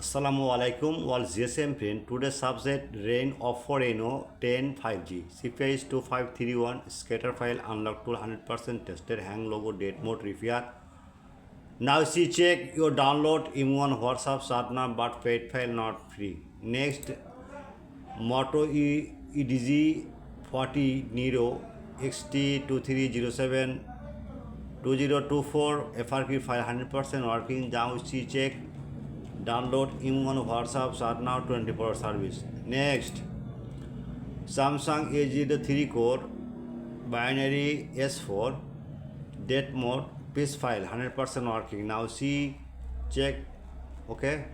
Assalamu alaikum, all GSM friend. Today's subject rain of 4NO 10 5G. CPI is 2531, scatter file unlocked to 100% tested, hang logo, date mode, repair. Now see check your download M1 WhatsApp Satna but paid file not free. Next, Moto EDG 40 Nero XT2307 2024 FRQ file 100% working. Now see check download M1 WhatsApp start now 24 service. Next, Samsung A03 core binary S4 date mode piece file 100% working. Now see check. Okay,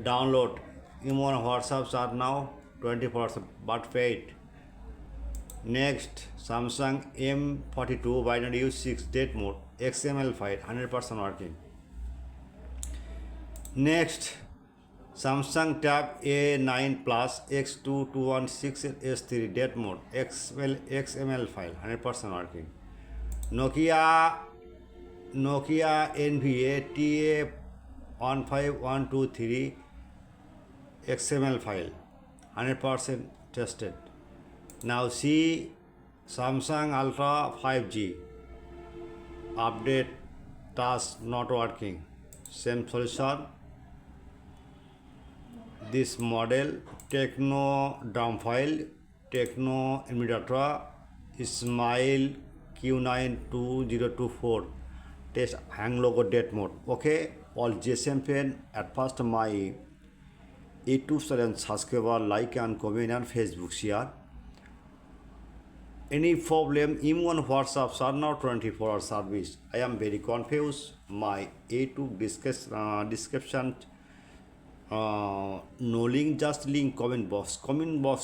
download M1 WhatsApp start now 20% but paid. Next, Samsung M42 binary U6 date mode XML file 100% working. Next, Samsung Tab A9 Plus X2216S3 date mode XML file 100% working. Nokia NVA TA15123 XML file 100% tested. Now see Samsung Ultra 5G update task not working. Same solution. This model Techno DRAM file Techno Imitator Smile Q92024 test hang logo date mode. Okay, all GSM fan at first my YouTube channel subscriber, like and comment and Facebook share. Any problem M1 WhatsApp are now 24-hour service. I am very confused. My YouTube description no link, just link comment box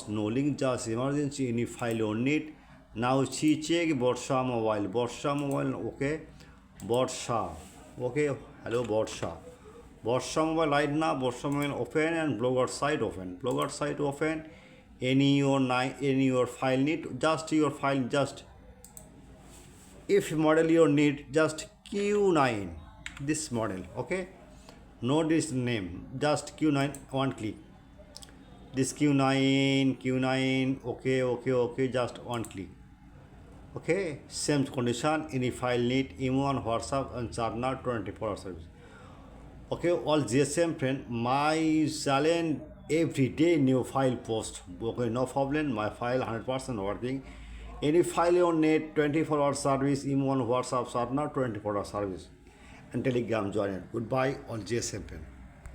no link, just emergency any file on need. Now see check Borsha Mobile. Okay, Borsha. Okay, hello Borsha Mobile right now. Borsha Mobile open and blogger site open. Any your file need, just your file, just if model you need, just Q9 this model. Okay, no this name, just Q9 one click, this Q9 okay, just one click. Okay, same condition, any file need M1 WhatsApp and Charna 24-hour service. Okay, all GSM friend, my challenge every day new file post. Okay, no problem, my file 100% working. Any file you need 24-hour service, M1 WhatsApp Charna 24-hour service, and Telegram join it. Goodbye, all GSM friend.